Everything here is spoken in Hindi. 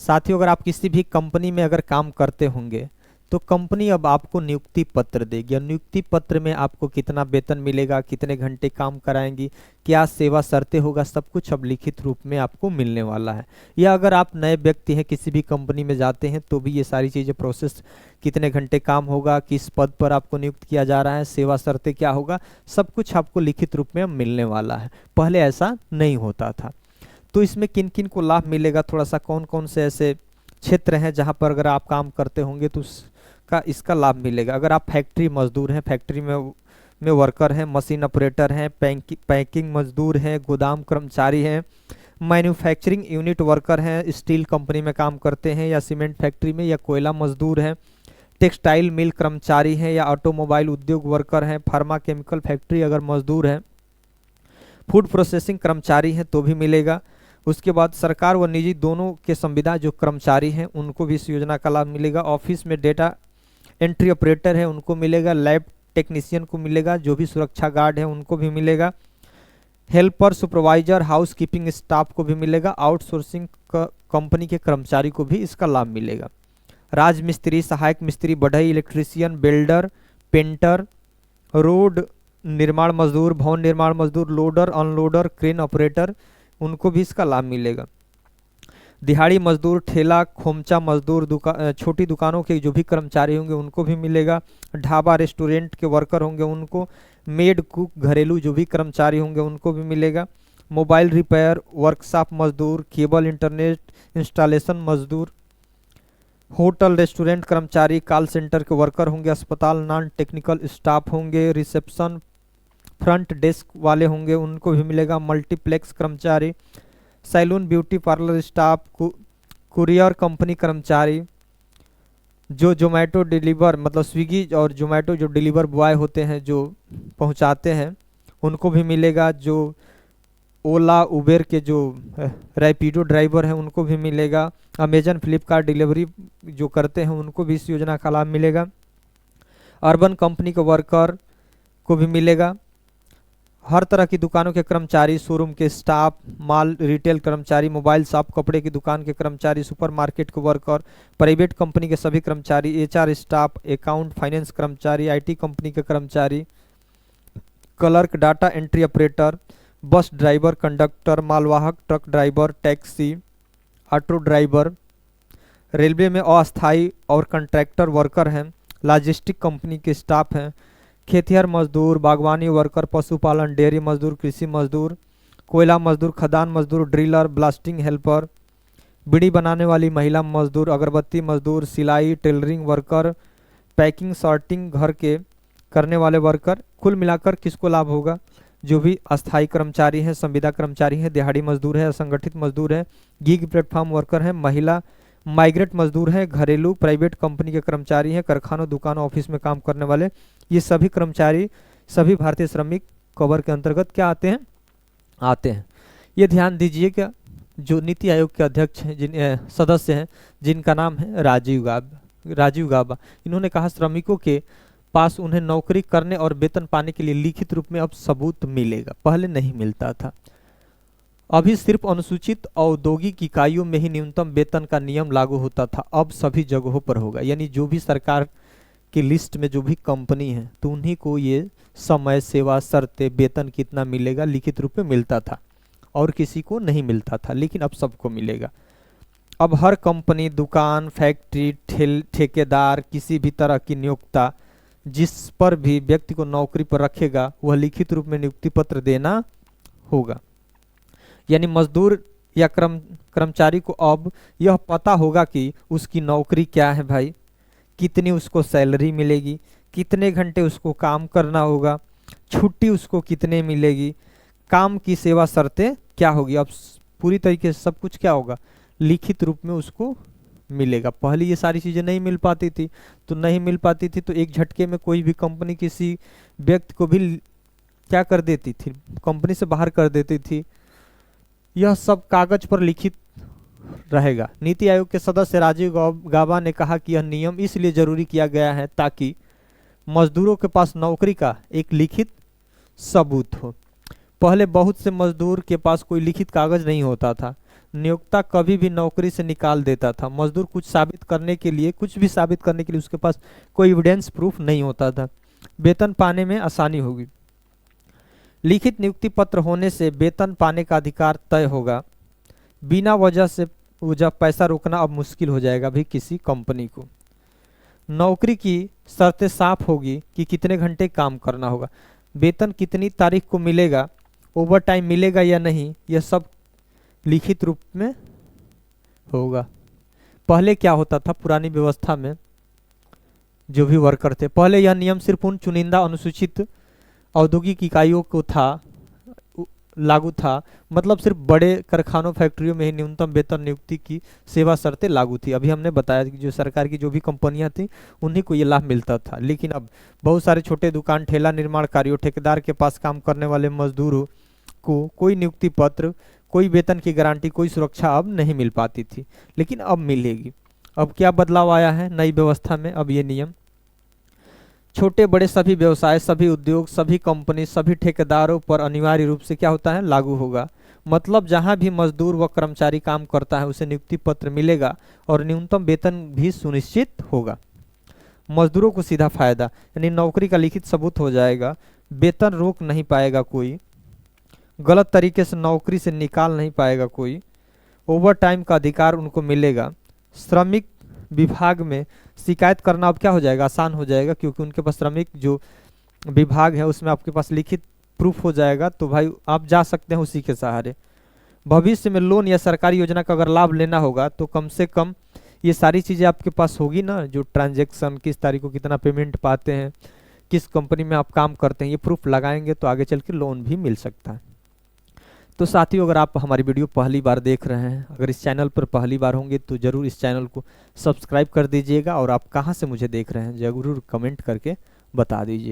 साथियों, अगर आप किसी भी कंपनी में अगर काम करते होंगे तो कंपनी अब आपको नियुक्ति पत्र देगी और नियुक्ति पत्र में आपको कितना वेतन मिलेगा, कितने घंटे काम कराएंगी, क्या सेवा शर्तें होगा, सब कुछ अब लिखित रूप में आपको मिलने वाला है। या अगर आप नए व्यक्ति हैं, किसी भी कंपनी में जाते हैं तो भी ये सारी चीज़ें प्रोसेस, कितने घंटे काम होगा, किस पद पर आपको नियुक्त किया जा रहा है, सेवा शर्तें क्या होगा, सब कुछ आपको लिखित रूप में अब मिलने वाला है। पहले ऐसा नहीं होता था। तो इसमें किन किन को लाभ मिलेगा, थोड़ा सा कौन कौन से ऐसे क्षेत्र हैं जहाँ पर अगर आप काम करते होंगे तो इसका लाभ मिलेगा। अगर आप फैक्ट्री मजदूर हैं, फैक्ट्री में वर्कर हैं, मशीन ऑपरेटर हैं, पैकिंग मजदूर हैं, गोदाम कर्मचारी हैं, मैन्युफैक्चरिंग यूनिट वर्कर हैं, स्टील कंपनी में काम करते हैं या सीमेंट फैक्ट्री में, या कोयला मजदूर हैं, टेक्सटाइल मिल कर्मचारी हैं, या ऑटोमोबाइल उद्योग वर्कर हैं, फार्मा केमिकल फैक्ट्री अगर मजदूर हैं, फूड प्रोसेसिंग कर्मचारी हैं तो भी मिलेगा। उसके बाद सरकार व निजी दोनों के संविदा जो कर्मचारी हैं उनको भी इस योजना का लाभ मिलेगा। ऑफिस में डेटा एंट्री ऑपरेटर है उनको मिलेगा, लैब टेक्नीशियन को मिलेगा, जो भी सुरक्षा गार्ड है उनको भी मिलेगा, helper, supervisor, house keeping staff को भी मिलेगा, आउटसोर्सिंग कंपनी के कर्मचारी को भी इसका लाभ मिलेगा। राजमिस्त्री, सहायक मिस्त्री, बढ़ई, इलेक्ट्रीशियन, बिल्डर, पेंटर, रोड निर्माण मजदूर, भवन निर्माण मजदूर, लोडर, अनलोडर, क्रेन ऑपरेटर, उनको भी इसका लाभ मिलेगा। दिहाड़ी मजदूर, ठेला खोमचा मजदूर, छोटी दुकानों के जो भी कर्मचारी होंगे उनको भी मिलेगा। ढाबा रेस्टोरेंट के वर्कर होंगे उनको, मेड कुक घरेलू जो भी कर्मचारी होंगे उनको भी मिलेगा। मोबाइल रिपेयर, वर्कशॉप मजदूर, केबल इंटरनेट इंस्टॉलेशन मजदूर, होटल रेस्टोरेंट कर्मचारी, कॉल सेंटर के वर्कर होंगे, अस्पताल नॉन टेक्निकल स्टाफ होंगे, रिसेप्शन फ्रंट डेस्क वाले होंगे उनको भी मिलेगा। मल्टीप्लेक्स कर्मचारी, salon beauty parlour staff, courier company कर्मचारी, जो जोमेटो डिलीवर मतलब स्विगी और जोमेटो जो डिलीवर बॉय होते हैं जो पहुंचाते हैं उनको भी मिलेगा। जो ओला उबेर के जो रैपिडो ड्राइवर हैं उनको भी मिलेगा। अमेजन फ्लिपकार्ट डिलीवरी जो करते हैं उनको भी इस योजना का लाभ मिलेगा। अर्बन कंपनी के वर्कर को भी मिलेगा। हर तरह की दुकानों के कर्मचारी, शोरूम के स्टाफ, माल रिटेल कर्मचारी, मोबाइल शॉप, कपड़े की दुकान के कर्मचारी, सुपरमार्केट के वर्कर, प्राइवेट कंपनी के सभी कर्मचारी, एचआर स्टाफ, अकाउंट फाइनेंस कर्मचारी, आईटी कंपनी के कर्मचारी, clerk, data entry operator, bus driver, conductor, मालवाहक truck driver, taxi, auto driver, railway में अस्थायी और कॉन्ट्रैक्टर वर्कर हैं, लॉजिस्टिक कंपनी के स्टाफ हैं, खेतिहर मजदूर, बागवानी वर्कर, पशुपालन, डेयरी मजदूर, कृषि मजदूर, कोयला मजदूर, खदान मजदूर, ड्रिलर, ब्लास्टिंग हेल्पर, बीड़ी बनाने वाली महिला मजदूर, अगरबत्ती मजदूर, सिलाई टेलरिंग वर्कर, पैकिंग सॉर्टिंग घर के करने वाले वर्कर। कुल मिलाकर किसको लाभ होगा? जो भी अस्थायी कर्मचारी हैं, संविदा कर्मचारी हैं, दिहाड़ी मजदूर है, असंगठित मजदूर है, गीग प्लेटफॉर्म वर्कर हैं, महिला माइग्रेट मजदूर हैं, घरेलू प्राइवेट कंपनी के कर्मचारी हैं, कारखानों दुकानों ऑफिस में काम करने वाले, ये सभी कर्मचारी सभी भारतीय श्रमिक कवर के अंतर्गत क्या आते हैं। ये ध्यान दीजिए कि जो नीति आयोग के अध्यक्ष हैं, सदस्य हैं, जिनका नाम है राजीव गाबा, इन्होंने कहा श्रमिकों के पास उन्हें नौकरी करने और वेतन पाने के लिए लिखित रूप में अब सबूत मिलेगा, पहले नहीं मिलता था। अभी सिर्फ अनुसूचित औद्योगिक इकाइयों में ही न्यूनतम वेतन का नियम लागू होता था, अब सभी जगहों पर होगा। यानी जो भी सरकार की लिस्ट में जो भी कंपनी है तो उन्हीं को ये समय, सेवा शर्तें, वेतन कितना मिलेगा लिखित रूप में मिलता था और किसी को नहीं मिलता था, लेकिन अब सबको मिलेगा। अब हर कंपनी, दुकान, फैक्ट्री, ठेकेदार, किसी भी तरह की नियोक्ता जिस पर भी व्यक्ति को नौकरी पर रखेगा वह लिखित रूप में नियुक्ति पत्र देना होगा। यानी मजदूर या कर्मचारी को अब यह पता होगा कि उसकी नौकरी क्या है भाई, कितनी उसको सैलरी मिलेगी, कितने घंटे उसको काम करना होगा, छुट्टी उसको कितने मिलेगी, काम की सेवा शर्तें क्या होगी। अब पूरी तरीके से सब कुछ क्या होगा, लिखित रूप में उसको मिलेगा। पहले ये सारी चीज़ें नहीं मिल पाती थी, तो एक झटके में कोई भी कंपनी किसी व्यक्ति को भी क्या कर देती थी, कंपनी से बाहर कर देती थी। यह सब कागज पर लिखित रहेगा। नीति आयोग के सदस्य राजीव गाबा ने कहा कि यह नियम इसलिए जरूरी किया गया है ताकि मजदूरों के पास नौकरी का एक लिखित सबूत हो। पहले बहुत से मजदूर के पास कोई लिखित कागज नहीं होता था, नियोक्ता कभी भी नौकरी से निकाल देता था। मजदूर कुछ साबित करने के लिए, कुछ भी साबित करने के लिए उसके पास कोई एविडेंस प्रूफ नहीं होता था। वेतन पाने में आसानी होगी। लिखित नियुक्ति पत्र होने से वेतन पाने का अधिकार तय होगा। बिना वजह पैसा रोकना अब मुश्किल हो जाएगा भी किसी कंपनी को। नौकरी की शर्तें साफ होगी कि कितने घंटे काम करना होगा, वेतन कितनी तारीख को मिलेगा, ओवर टाइम मिलेगा या नहीं, यह सब लिखित रूप में होगा। पहले क्या होता था पुरानी व्यवस्था में, जो भी वर्कर थे, पहले यह नियम सिर्फ उन चुनिंदा अनुसूचित औद्योगिक इकाइयों को लागू था। मतलब सिर्फ बड़े कारखानों फैक्ट्रियों में ही न्यूनतम वेतन नियुक्ति की सेवा शर्तें लागू थी। अभी हमने बताया कि जो सरकार की जो भी कंपनियां थी उन्हीं को ये लाभ मिलता था। लेकिन अब बहुत सारे छोटे दुकान, ठेला निर्माणकारियों, ठेकेदार के पास काम करने वाले मजदूरों को कोई नियुक्ति पत्र, कोई वेतन की गारंटी, कोई सुरक्षा अब नहीं मिल पाती थी, लेकिन अब मिलेगी। अब क्या बदलाव आया है नई व्यवस्था में? अब ये नियम छोटे बड़े सभी व्यवसाय, सभी उद्योग, सभी कंपनी, सभी ठेकेदारों पर अनिवार्य रूप से क्या होता है, लागू होगा। मतलब जहां भी मजदूर व कर्मचारी काम करता है उसे नियुक्ति पत्र मिलेगा और न्यूनतम वेतन भी सुनिश्चित होगा। मजदूरों को सीधा फायदा, यानी नौकरी का लिखित सबूत हो जाएगा, वेतन रोक नहीं पाएगा कोई, गलत तरीके से नौकरी से निकाल नहीं पाएगा कोई, ओवर टाइम का अधिकार उनको मिलेगा। श्रमिक विभाग में शिकायत करना अब क्या हो जाएगा, आसान हो जाएगा, क्योंकि उनके पास श्रमिक जो विभाग है उसमें आपके पास लिखित प्रूफ हो जाएगा, तो भाई आप जा सकते हैं उसी के सहारे। भविष्य में लोन या सरकारी योजना का अगर लाभ लेना होगा तो कम से कम ये सारी चीज़ें आपके पास होगी ना, जो ट्रांजैक्शन, किस तारीख को कितना पेमेंट पाते हैं, किस कंपनी में आप काम करते हैं, ये प्रूफ लगाएंगे तो आगे चल के लोन भी मिल सकता है। तो साथियों, अगर आप हमारी वीडियो पहली बार देख रहे हैं, अगर इस चैनल पर पहली बार होंगे तो ज़रूर इस चैनल को सब्सक्राइब कर दीजिएगा, और आप कहाँ से मुझे देख रहे हैं ज़रूर कमेंट करके बता दीजिए।